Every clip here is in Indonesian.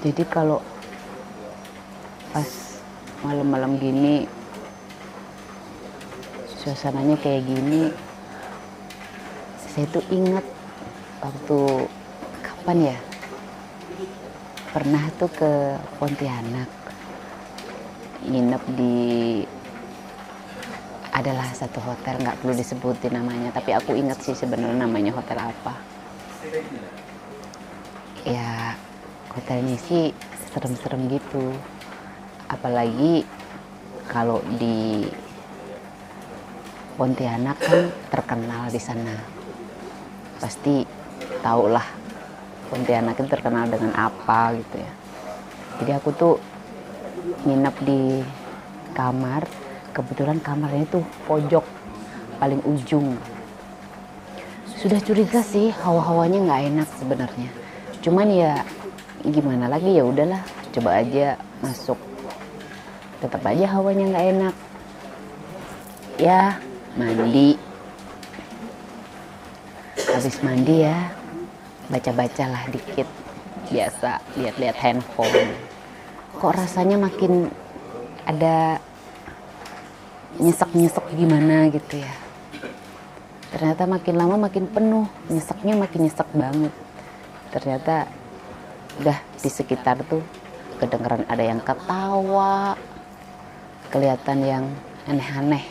Jadi kalau pas malam-malam gini, suasananya kayak gini, saya tuh ingat waktu kapan ya? Pernah tuh ke Pontianak, nginep di adalah satu hotel, nggak perlu disebutin namanya, tapi aku ingat sih sebenarnya namanya hotel apa. Ya, hotelnya sih serem-serem gitu. Apalagi kalau di Pontianak kan terkenal di sana. Pasti tau lah Pontianak itu terkenal dengan apa gitu ya. Jadi aku tuh nginep di kamar, kebetulan kamarnya tuh pojok paling ujung. Sudah curiga sih, hawa-hawanya nggak enak sebenarnya. Cuman ya gimana lagi, ya udahlah, coba aja masuk. Tetap aja hawanya nggak enak. Ya mandi, habis mandi ya baca-bacalah dikit, biasa lihat-lihat handphone. Kok rasanya makin ada nyesek-nyesek gimana gitu ya. Ternyata makin lama makin penuh, nyeseknya makin nyesek banget. Ternyata udah di sekitar tuh kedengeran ada yang ketawa, kelihatan yang aneh-aneh.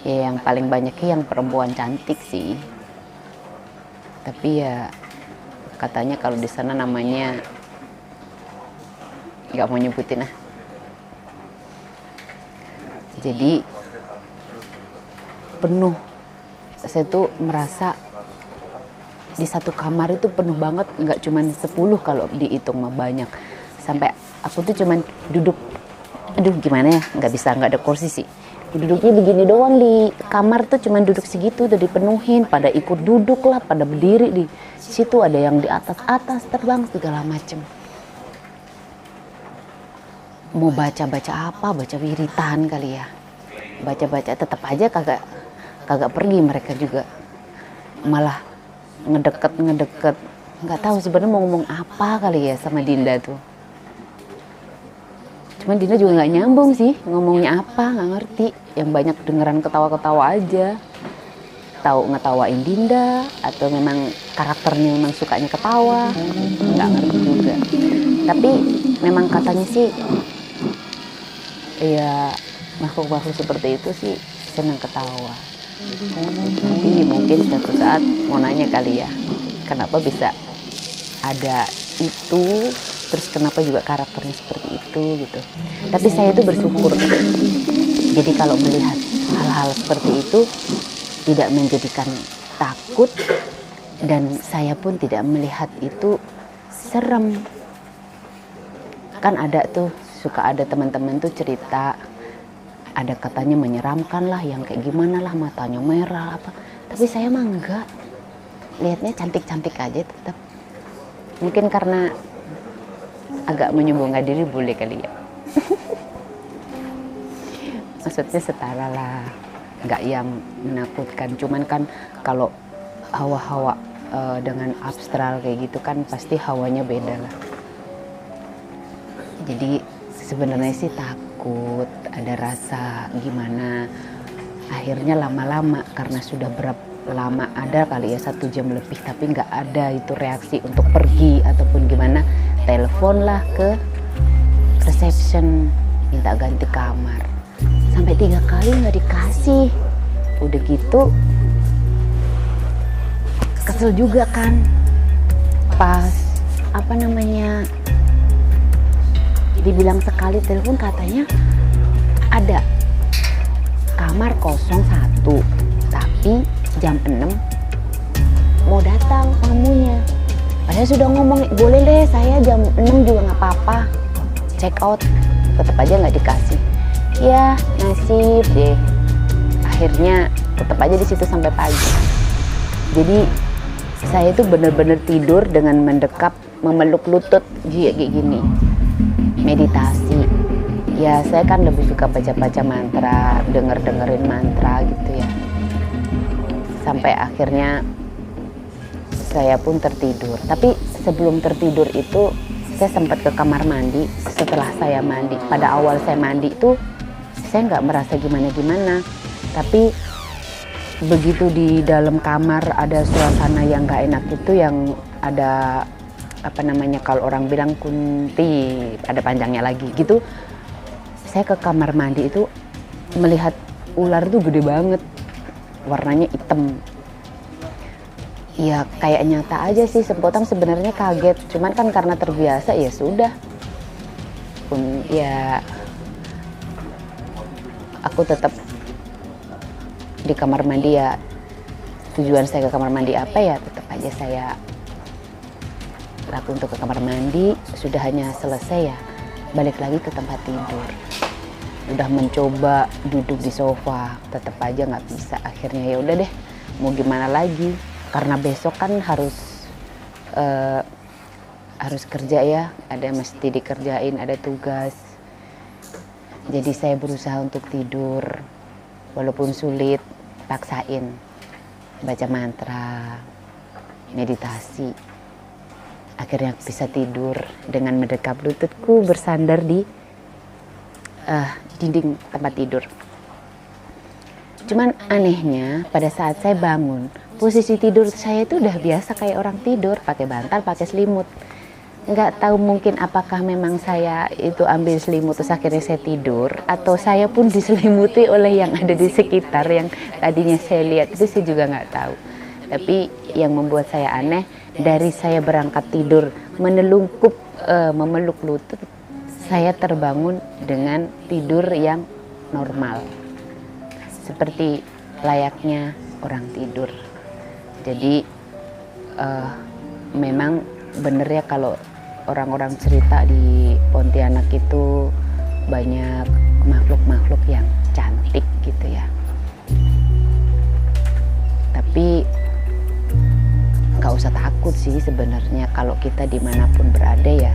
Ya yang paling banyaknya yang perempuan cantik sih. Tapi ya katanya kalau di sana namanya nggak mau nyebutin ah. Jadi penuh, saya tuh merasa di satu kamar itu penuh banget, nggak cuma 10 kalau dihitung mah banyak. Sampai aku tuh cuman duduk, aduh gimana ya, nggak ada kursi sih. Duduknya begini doang di kamar tuh cuman duduk segitu udah dipenuhin, pada ikut duduk lah, pada berdiri di situ, ada yang di atas terbang segala macem. Mau baca-baca apa, baca wiritan kali ya, baca-baca tetap aja kagak pergi mereka juga, malah ngedeket, nggak tahu sebenarnya mau ngomong apa kali ya sama Dinda tuh. Cuman Dinda juga nggak nyambung sih ngomongnya apa, nggak ngerti. Yang banyak dengeran ketawa-ketawa aja, tahu ngetawain Dinda atau memang karakternya memang sukanya ketawa, nggak ngerti juga. Tapi memang katanya sih ya makhluk-makhluk seperti itu sih senang ketawa. Tapi mungkin suatu saat mau nanya kali ya, kenapa bisa ada itu, terus kenapa juga karakternya seperti itu gitu. Tapi saya itu bersyukur. Jadi kalau melihat hal-hal seperti itu tidak menjadikan takut, dan saya pun tidak melihat itu serem. Kan ada tuh, suka ada teman-teman tuh cerita, ada katanya menyeramkan lah, yang kayak gimana lah, matanya merah apa. Tapi saya mah enggak, lihatnya cantik-cantik aja tetap. Mungkin karena agak menyombongkan diri boleh kali ya. Maksudnya setara lah, nggak yang menakutkan. Cuman kan kalau hawa-hawa dengan astral kayak gitu kan pasti hawanya beda lah. Jadi sebenarnya sih takut, ada rasa gimana. Akhirnya lama-lama karena sudah berapa lama, ada kali ya 1 jam lebih, tapi nggak ada itu reaksi untuk pergi ataupun gimana. Telepon lah ke reception minta ganti kamar, sampai 3 kali nggak dikasih. Udah gitu kesel juga kan, pas apa namanya dibilang sekali telepon katanya ada kamar 01, tapi jam 6 mau datang tamunya. Saya sudah ngomong boleh deh saya jam 6 juga nggak apa-apa, check out, tetap aja nggak dikasih. Ya nasib deh, akhirnya tetap aja di situ sampai pagi. Jadi saya itu benar-benar tidur dengan mendekap, memeluk lutut kayak gini, meditasi. Ya saya kan lebih suka baca-baca mantra, dengerin mantra gitu ya. Sampai akhirnya saya pun tertidur. Tapi sebelum tertidur itu saya sempat ke kamar mandi. Setelah saya mandi, pada awal saya mandi itu saya nggak merasa gimana-gimana, tapi begitu di dalam kamar ada suasana yang nggak enak itu, yang ada apa namanya, kalau orang bilang kunti, ada panjangnya lagi gitu. Saya ke kamar mandi itu melihat ular itu gede banget, warnanya hitam. Ya kayak nyata aja sih, Sempotang sebenarnya kaget, cuman kan karena terbiasa ya sudah. Ya aku tetap di kamar mandi ya. Tujuan saya ke kamar mandi apa ya, tetap aja saya laku untuk ke kamar mandi. Sudah hanya selesai ya balik lagi ke tempat tidur. Udah mencoba duduk di sofa, tetap aja nggak bisa. Akhirnya ya udah deh, mau gimana lagi, karena besok kan harus kerja ya, ada mesti dikerjain, ada tugas. Jadi saya berusaha untuk tidur, walaupun sulit, paksain baca mantra, meditasi. Akhirnya bisa tidur dengan mendekap lututku bersandar di dinding tempat tidur. Cuman anehnya pada saat saya bangun, posisi tidur saya itu udah biasa kayak orang tidur, pakai bantal, pakai selimut. Nggak tahu mungkin apakah memang saya itu ambil selimut terus akhirnya saya tidur, atau saya pun diselimuti oleh yang ada di sekitar yang tadinya saya lihat, itu saya juga nggak tahu. Tapi yang membuat saya aneh, dari saya berangkat tidur memeluk lutut, saya terbangun dengan tidur yang normal, seperti layaknya orang tidur. Jadi memang bener ya kalau orang-orang cerita di Pontianak itu banyak makhluk-makhluk yang cantik gitu ya. Tapi nggak usah takut sih sebenarnya, kalau kita dimanapun berada ya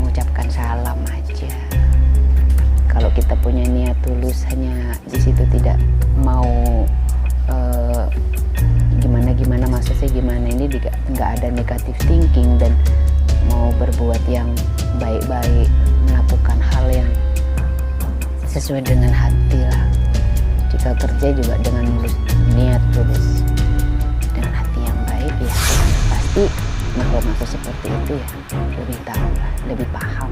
mengucapkan salam aja. Kalau kita punya niat tulus, hanya di situ tidak mau gimana maksudnya gimana, ini nggak ada negatif thinking dan mau berbuat yang baik-baik, melakukan hal yang sesuai dengan hati lah. Jika kerja juga dengan niat tulus, dengan hati yang baik ya pasti makhluk-makhluk seperti itu ya lebih tahu lah, lebih paham.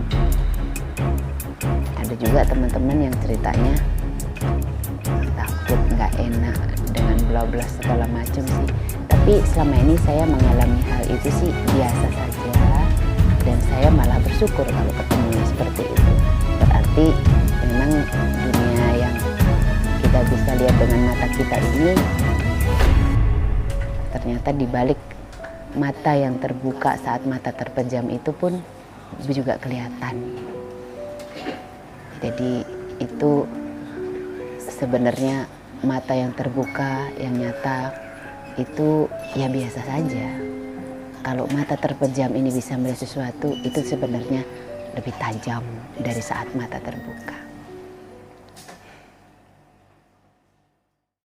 Ada juga teman-teman yang ceritanya takut, nggak enak dengan bla-bla segala macam sih. Tapi selama ini saya mengalami hal itu sih biasa saja, dan saya malah bersyukur kalau ketemu seperti itu. Berarti memang dunia yang kita bisa lihat dengan mata kita ini, ternyata di balik mata yang terbuka saat mata terpejam itu pun juga kelihatan. Jadi itu sebenarnya mata yang terbuka, yang nyata itu ya biasa saja. Kalau mata terpejam ini bisa melihat sesuatu, itu sebenarnya lebih tajam dari saat mata terbuka.